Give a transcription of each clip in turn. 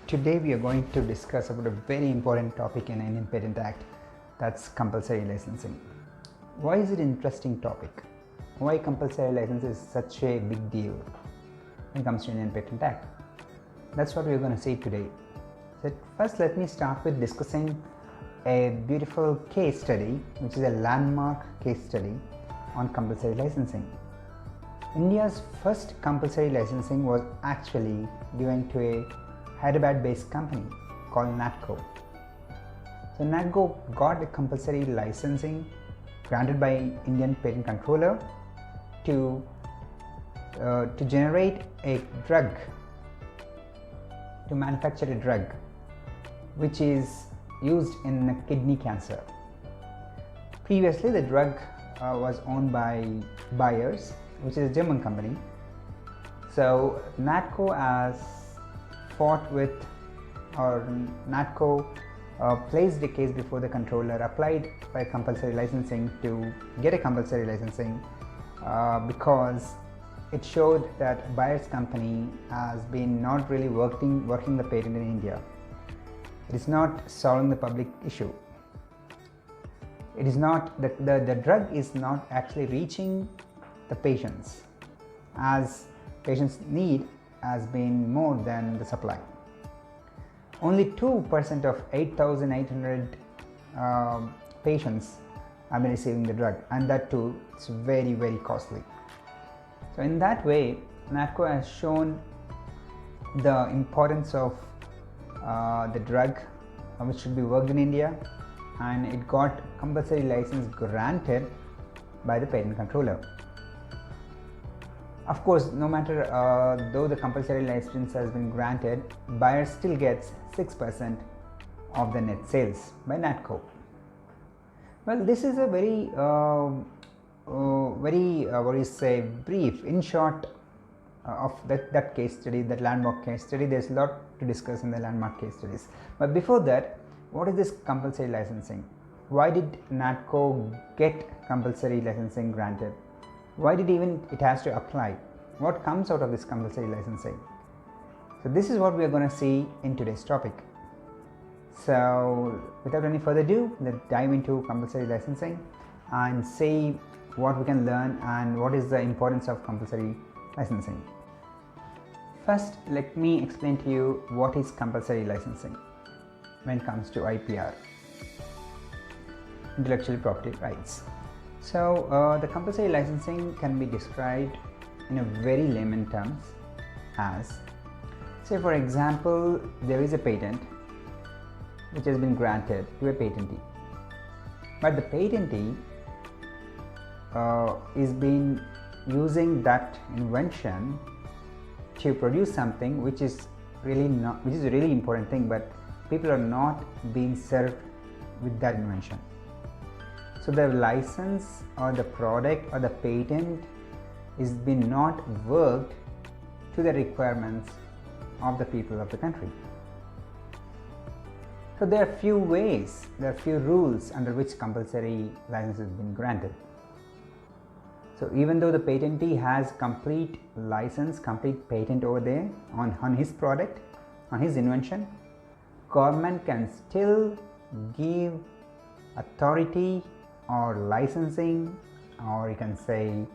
Today we are going to discuss about a very important topic in Indian Patent Act, that's compulsory licensing. Why is it an interesting topic? Why compulsory license is such a big deal when it comes to Indian Patent Act? That's what we're going to see today. So first let me start with discussing a beautiful case study, which is a landmark case study on compulsory licensing. India's first compulsory licensing was actually given to a Hyderabad-based company called NATCO. So NATCO got a compulsory licensing granted by Indian Patent Controller to generate a drug, to manufacture a drug which is used in kidney cancer. Previously, the drug was owned by Bayer's, which is a German company. So NATCO has fought with, or NATCO placed the case before the controller, applied for compulsory licensing to get a compulsory licensing because it showed that Bayer's company has been not really working the patent in India. It is not solving the public issue. It is not, the drug is not actually reaching the patients, as patients' need has been more than the supply. Only 2% of 8,800 patients have been receiving the drug, and that too it's very, very costly. So in that way, NATCO has shown the importance of the drug which should be worked in India, and it got compulsory license granted by the patent controller. Of course, no matter though the compulsory license has been granted, Bayer still gets 6% of the net sales by NATCO. Well, this is a very brief, in short, of that case study, that landmark case study. There's a lot to discuss in the landmark case studies. But before that, what is this compulsory licensing? Why did NATCO get compulsory licensing granted? Why did even it has to apply? What comes out of this compulsory licensing? So this is what we are going to see in today's topic. So without any further ado, let's dive into compulsory licensing and see what we can learn and what is the importance of compulsory licensing. First, let me explain to you what is compulsory licensing when it comes to IPR, intellectual property rights. So the compulsory licensing can be described in a very layman terms as, say for example, there is a patent which has been granted to a patentee, but the patentee is been using that invention to produce something which is really a really important thing, but people are not being served with that invention. So the license or the product or the patent is been not worked to the requirements of the people of the country. So there are few ways, there are few rules under which compulsory license has been granted. So even though the patentee has complete license, complete patent over there on his product, on his invention, government can still give authority or licensing, or you can say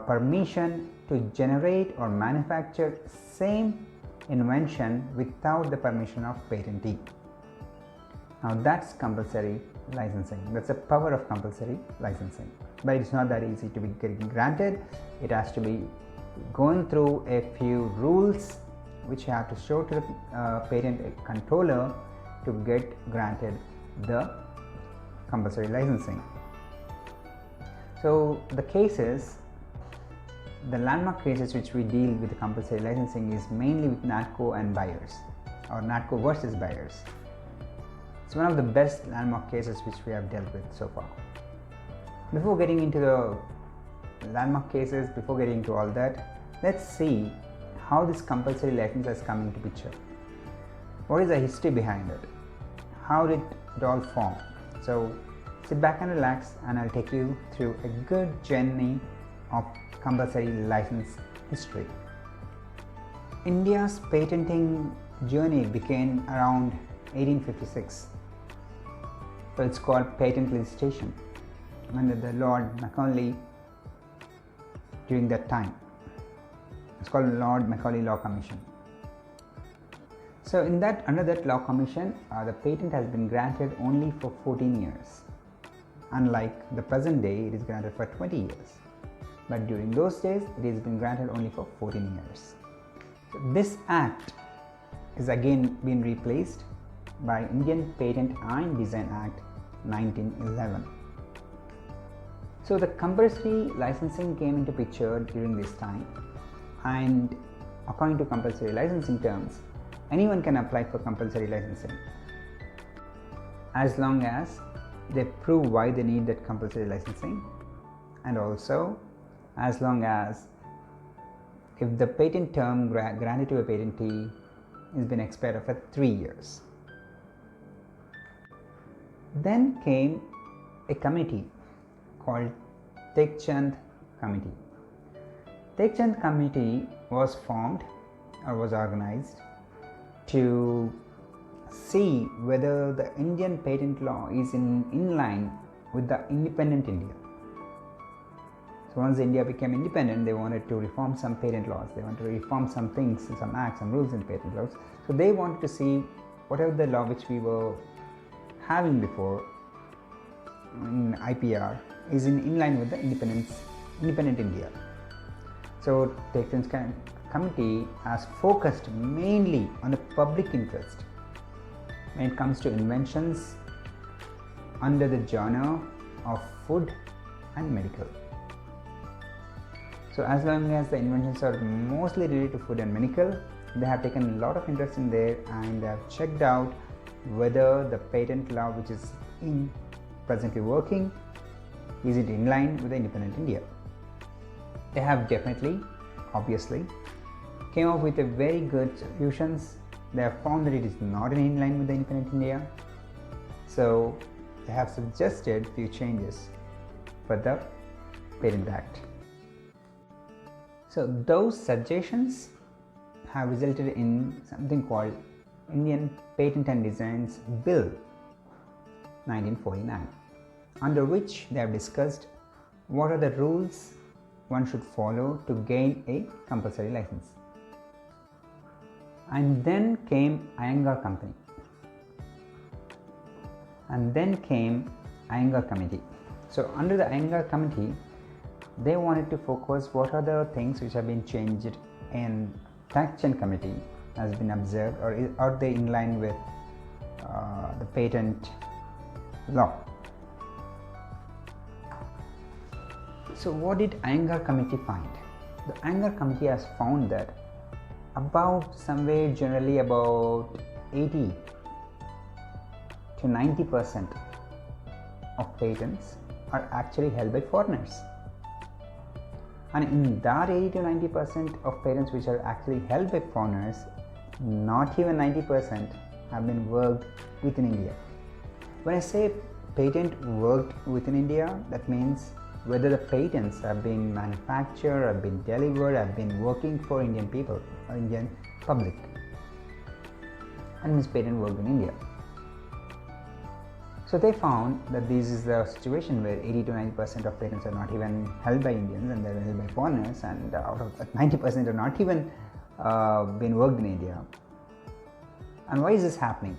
permission to generate or manufacture same invention without the permission of patentee. Now that's compulsory licensing. That's the power of compulsory licensing. But it's not that easy to be getting granted. It has to be going through a few rules which you have to show to the patent controller to get granted the compulsory licensing. So the cases, the landmark cases which we deal with the compulsory licensing is mainly with NATCO and Bayer's, or NATCO versus Bayer's. It's one of the best landmark cases which we have dealt with so far. Before getting into the landmark cases, before getting into all that, let's see how this compulsory license has come into picture. What is the history behind it? How did it all form? So sit back and relax, and I'll take you through a good journey of compulsory license history. India's patenting journey began around 1856. So it's called patent legislation under the Lord Macaulay during that time. It's called Lord Macaulay Law Commission. So under that law commission, the patent has been granted only for 14 years. Unlike the present day, it is granted for 20 years. But during those days, it has been granted only for 14 years. So this act is again been replaced by Indian Patent and Design Act 1911. So the compulsory licensing came into picture during this time, and according to compulsory licensing terms, anyone can apply for compulsory licensing as long as they prove why they need that compulsory licensing, and also as long as if the patent term granted to a patentee has been expired for 3 years. Then came a committee called Tekchand Committee. Tekchand Committee was formed or was organized to see whether the Indian patent law is in line with the independent India. So once India became independent, they wanted to reform some patent laws. They wanted to reform some things, some acts, some rules in patent laws. So they wanted to see whatever the law which we were having before in IPR is in line with the independent India. So Tekchand Committee has focused mainly on the public interest when it comes to inventions under the genre of food and medical. So as long as the inventions are mostly related to food and medical, they have taken a lot of interest in there, and they have checked out whether the patent law which is presently working is it in line with the independent India. They have definitely, obviously, came up with a very good solutions. They have found that it is not in line with the independent India. So they have suggested few changes for the Patent Act. So those suggestions have resulted in something called Indian Patent and Designs Bill 1949, under which they have discussed what are the rules one should follow to gain a compulsory license. And then came Iyengar Company, and then came Iyengar Committee. So under the Iyengar Committee, they wanted to focus what are the things which have been changed in Tekchand Committee has been observed, or are they in line with the patent law. So what did Iyengar Committee find? The Iyengar Committee has found that about somewhere generally about 80 to 90% of patents are actually held by foreigners. And in that 80 to 90% of patents which are actually held by foreigners, not even 90% have been worked within India. When I say patent worked within India, that means whether the patents have been manufactured, have been delivered, have been working for Indian people or Indian public, and means patent worked in India. So they found that this is the situation where 80 to 90% of patents are not even held by Indians, and they're held by foreigners, and out of that 90% are not even been worked in India. And why is this happening?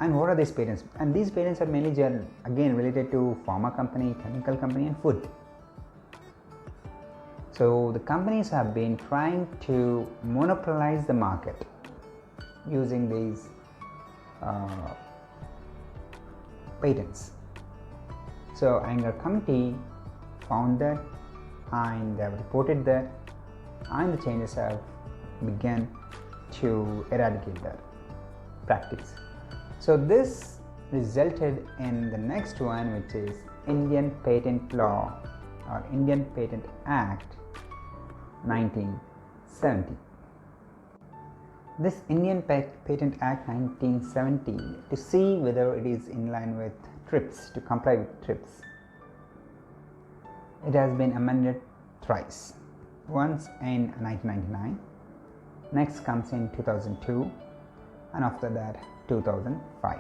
And what are these patents? And these patents are mainly again related to pharma company, chemical company, and food. So the companies have been trying to monopolize the market using these patents. So Iyengar Committee found that, and they have reported that, and the changes have begun to eradicate that practice. So this resulted in the next one, which is Indian Patent Law or Indian Patent Act 1970. This Indian Patent Act 1970, to see whether it is in line with TRIPS, to comply with TRIPS, it has been amended thrice. Once in 1999, Next comes in 2002, and after that 2005.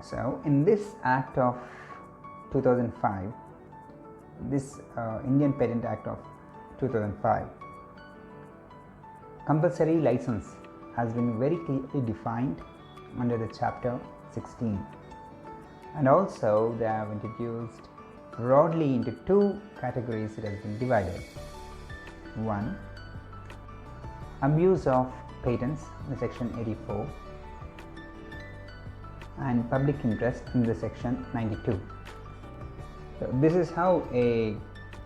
So in this Act of 2005, this Indian Patent Act of 2005, compulsory license has been very clearly defined under the chapter 16, and also they have introduced broadly into two categories. It has been divided. One, abuse of patents in the section 84, and public interest in the section 92. So this is how a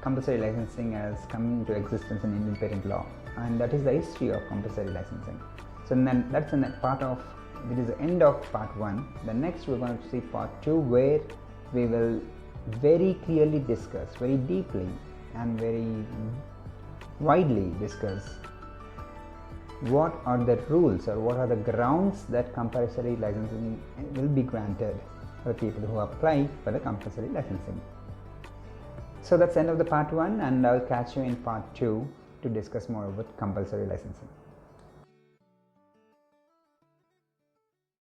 compulsory licensing has come into existence in Indian patent law, and that is the history of compulsory licensing. So then that's in that part of, it is the end of part 1. The next we're going to see part 2, where we will very clearly discuss, very deeply and very widely discuss, what are the rules or what are the grounds that compulsory licensing will be granted for people who apply for the compulsory licensing. So that's the end of the part 1, and I'll catch you in part 2 to discuss more about compulsory licensing.